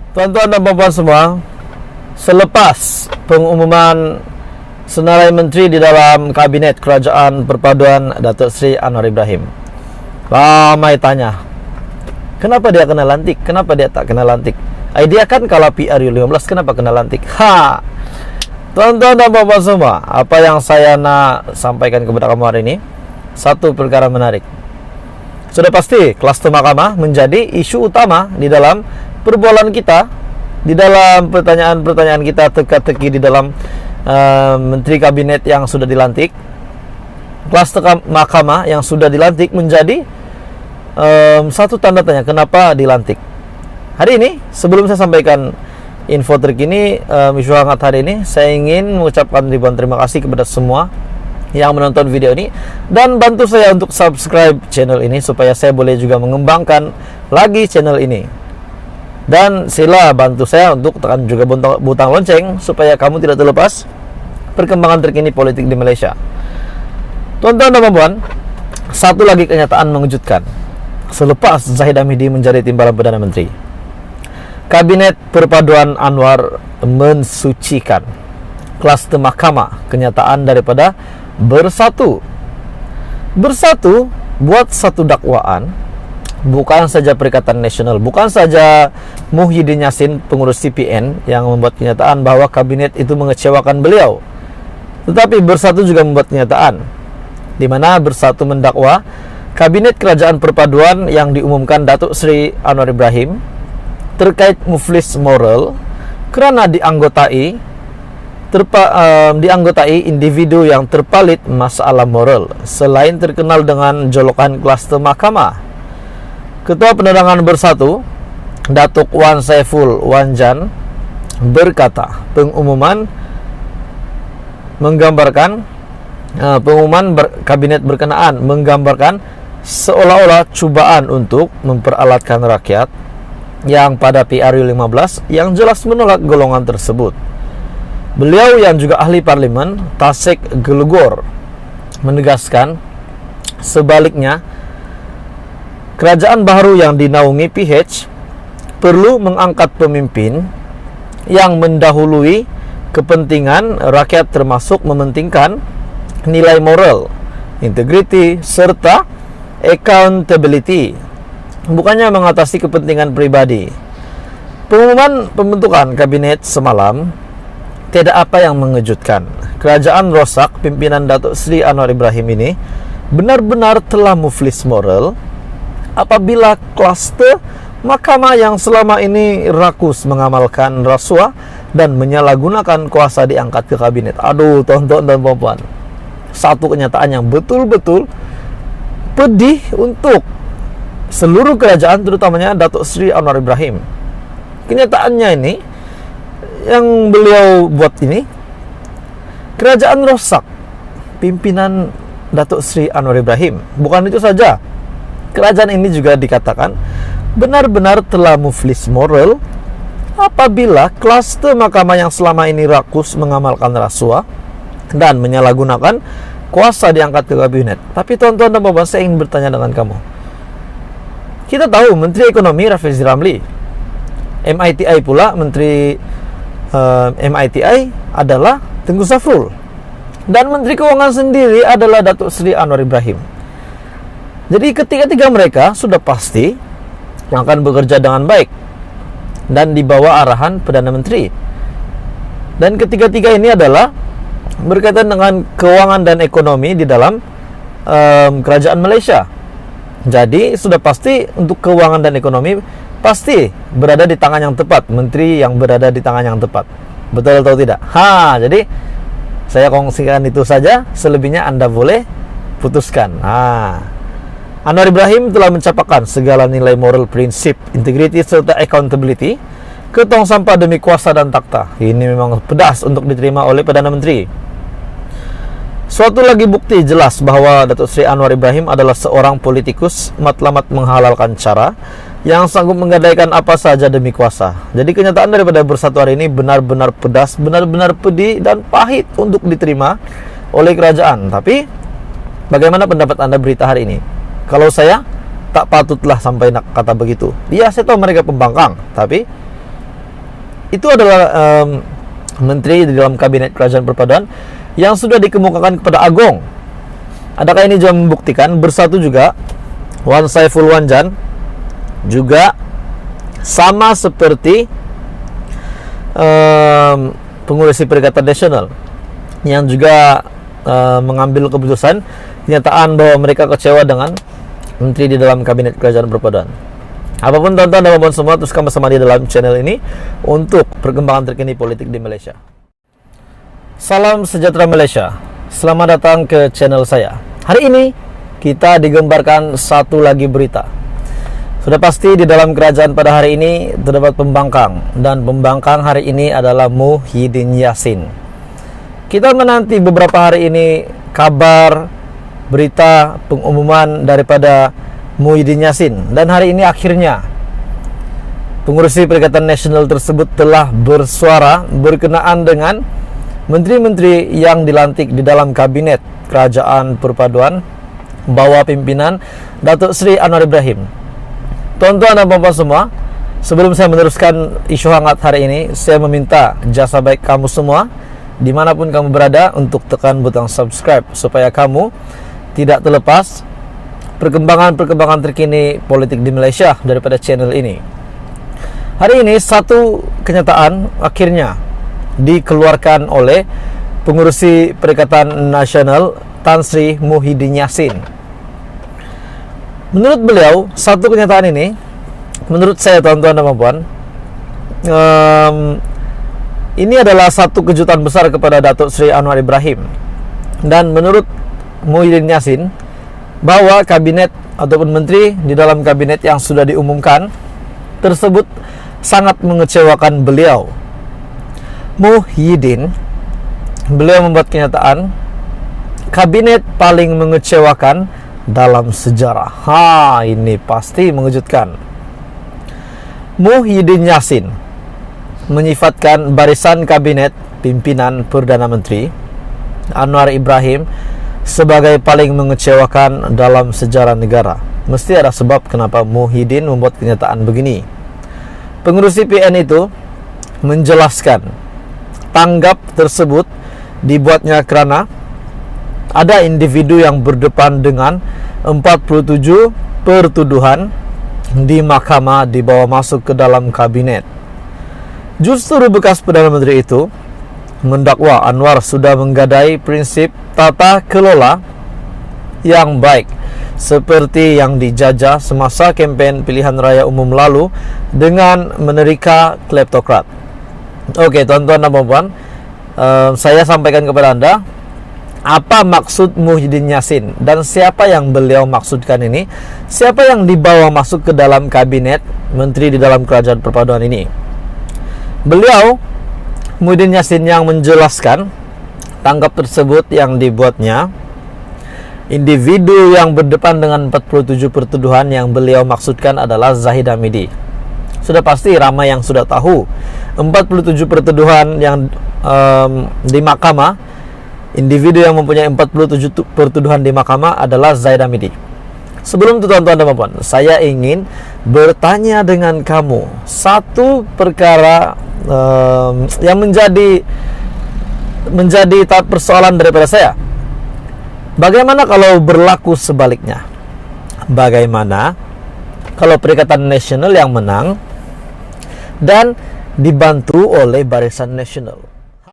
Tuan-tuan dan puan-puan semua, selepas pengumuman senarai menteri di dalam Kabinet Kerajaan Perpaduan Datuk Seri Anwar Ibrahim, ramai tanya, kenapa dia kena lantik? Kenapa dia tak kena lantik? Dia kan kalau PRU15, kenapa kena lantik? Tuan-tuan dan puan-puan semua, apa yang saya nak sampaikan kepada kamu hari ini, satu perkara menarik. Sudah pasti kluster mahkamah menjadi isu utama di dalam perbualan kita, di dalam pertanyaan-pertanyaan kita, teka-teki di dalam menteri kabinet yang sudah dilantik. Kluster mahkamah yang sudah dilantik menjadi satu tanda tanya kenapa dilantik. Hari ini, sebelum saya sampaikan info terkini, isu hangat hari ini, saya ingin mengucapkan ribuan terima kasih kepada semua yang menonton video ini, dan bantu saya untuk subscribe channel ini supaya saya boleh juga mengembangkan lagi channel ini. Dan sila bantu saya untuk tekan juga butang lonceng supaya kamu tidak terlepas perkembangan terkini politik di Malaysia. Tuan-tuan dan puan-puan, satu lagi kenyataan mengejutkan. Selepas Zahid Hamidi menjadi timbalan Perdana Menteri, Kabinet Perpaduan Anwar mensucikan kluster mahkamah kenyataan daripada bersatu buat satu dakwaan. Bukan saja Perikatan Nasional, bukan saja Muhyiddin Yassin, pengurus CPN, yang membuat kenyataan bahwa kabinet itu mengecewakan beliau, tetapi bersatu juga membuat kenyataan di mana bersatu mendakwa Kabinet Kerajaan Perpaduan yang diumumkan Datuk Seri Anwar Ibrahim terkait muflis moral kerana dianggotai individu yang terpalit masalah moral, selain terkenal dengan jolokan kluster mahkamah. Ketua Penerangan Bersatu, Datuk Wan Saiful Wanjan, berkata pengumuman kabinet berkenaan menggambarkan seolah-olah cubaan untuk memperalatkan rakyat yang pada PRU15 yang jelas menolak golongan tersebut. Beliau yang juga ahli parlimen, Tasek Gelugor, menegaskan sebaliknya, kerajaan baru yang dinaungi PH perlu mengangkat pemimpin yang mendahului kepentingan rakyat, termasuk mementingkan nilai moral, integriti, serta accountability, bukannya mengatasi kepentingan pribadi. Pengumuman pembentukan kabinet semalam tidak apa yang mengejutkan. Kerajaan rosak pimpinan Datuk Seri Anwar Ibrahim ini benar-benar telah muflis moral apabila kluster mahkamah yang selama ini rakus mengamalkan rasuah dan menyalahgunakan kuasa diangkat ke kabinet. Aduh, tuan-tuan dan puan-puan, satu kenyataan yang betul-betul pedih untuk seluruh kerajaan, terutamanya Datuk Seri Anwar Ibrahim. Kenyataannya ini yang beliau buat ini, kerajaan rosak pimpinan Datuk Seri Anwar Ibrahim. Bukan itu saja, kerajaan ini juga dikatakan benar-benar telah muflis moral apabila kluster mahkamah yang selama ini rakus mengamalkan rasuah dan menyalahgunakan kuasa diangkat ke kabinet. Tapi tuan-tuan dan puan-puan, saya ingin bertanya dengan kamu. Kita tahu Menteri Ekonomi Rafizi Ramli, MITI pula Menteri MITI adalah Tengku Zafrul, dan Menteri Keuangan sendiri adalah Datuk Seri Anwar Ibrahim. Jadi ketiga-tiga mereka sudah pasti yang akan bekerja dengan baik dan di bawah arahan Perdana Menteri. Dan ketiga-tiga ini adalah berkaitan dengan keuangan dan ekonomi di dalam kerajaan Malaysia. Jadi sudah pasti untuk keuangan dan ekonomi pasti berada di tangan yang tepat, menteri yang berada di tangan yang tepat. Betul atau tidak? Jadi saya kongsikan itu saja, selebihnya Anda boleh putuskan. Anwar Ibrahim telah mencapakan segala nilai moral, prinsip, integriti, serta accountability ke tong sampah demi kuasa dan takhta. Ini memang pedas untuk diterima oleh Perdana Menteri. Suatu lagi bukti jelas bahwa Datuk Seri Anwar Ibrahim adalah seorang politikus matlamat menghalalkan cara yang sanggup menggadaikan apa saja demi kuasa. Jadi kenyataan daripada bersatu hari ini benar-benar pedas, benar-benar pedih dan pahit untuk diterima oleh kerajaan. Tapi bagaimana pendapat Anda berita hari ini? Kalau saya, tak patutlah sampai nak kata begitu. Ya, saya tahu mereka pembangkang, tapi itu adalah menteri di dalam kabinet kerajaan perpaduan yang sudah dikemukakan kepada Agong. Adakah ini juga membuktikan bersatu juga Wan Saiful Wanjan juga sama seperti pengurusi Perikatan Nasional yang juga mengambil keputusan kenyataan bahwa mereka kecewa dengan menteri di dalam kabinet kerajaan perpaduan. Apapun tonton dan apapun semua, teruskan bersama di dalam channel ini untuk perkembangan terkini politik di Malaysia. Salam sejahtera Malaysia. Selamat datang ke channel saya. Hari ini kita digembarkan satu lagi berita. Sudah pasti di dalam kerajaan pada hari ini terdapat pembangkang, dan pembangkang hari ini adalah Muhyiddin Yassin. Kita menanti beberapa hari ini kabar, berita, pengumuman daripada Muhyiddin Yassin, dan hari ini akhirnya pengurusi Perikatan Nasional tersebut telah bersuara berkenaan dengan menteri-menteri yang dilantik di dalam kabinet kerajaan perpaduan bawah pimpinan Datuk Seri Anwar Ibrahim. Tuan-tuan dan puan-puan semua, sebelum saya meneruskan isu hangat hari ini, saya meminta jasa baik kamu semua dimanapun kamu berada untuk tekan butang subscribe supaya kamu tidak terlepas perkembangan terkini politik di Malaysia daripada channel ini. Hari ini satu kenyataan akhirnya dikeluarkan oleh pengurusi Perikatan Nasional Tan Sri Muhyiddin Yassin. Menurut beliau, satu kenyataan ini, menurut saya tuan-tuan dan puan, ini adalah satu kejutan besar kepada Datuk Seri Anwar Ibrahim. Dan menurut Muhyiddin Yassin, bahwa kabinet ataupun menteri di dalam kabinet yang sudah diumumkan tersebut sangat mengecewakan beliau. Muhyiddin, beliau membuat kenyataan kabinet paling mengecewakan dalam sejarah. Ini pasti mengejutkan. Muhyiddin Yassin menyifatkan barisan kabinet pimpinan Perdana Menteri Anwar Ibrahim sebagai paling mengecewakan dalam sejarah negara. Mesti ada sebab kenapa Muhyiddin membuat kenyataan begini. Pengurusi PN itu menjelaskan tanggap tersebut dibuatnya kerana ada individu yang berdepan dengan 47 pertuduhan di mahkamah dibawa masuk ke dalam kabinet. Justru bekas Perdana Menteri itu mendakwa Anwar sudah menggadai prinsip tata kelola yang baik seperti yang dijajah semasa kempen pilihan raya umum lalu dengan menerika kleptokrat. Oke, tuan-tuan dan puan-puan, saya sampaikan kepada Anda apa maksud Muhyiddin Yassin dan siapa yang beliau maksudkan ini, siapa yang dibawa masuk ke dalam kabinet menteri di dalam kerajaan perpaduan ini. Beliau Muhyiddin Yassin yang menjelaskan tanggap tersebut yang dibuatnya individu yang berdepan dengan 47 pertuduhan yang beliau maksudkan adalah Zahid Hamidi. Sudah pasti ramai yang sudah tahu 47 pertuduhan yang di mahkamah, individu yang mempunyai 47 pertuduhan di mahkamah adalah Zahid Hamidi. Sebelum itu tuan-tuan dan puan, saya ingin bertanya dengan kamu satu perkara yang menjadi persoalan daripada saya. Bagaimana kalau berlaku sebaliknya? Bagaimana kalau Perikatan Nasional yang menang dan dibantu oleh Barisan Nasional?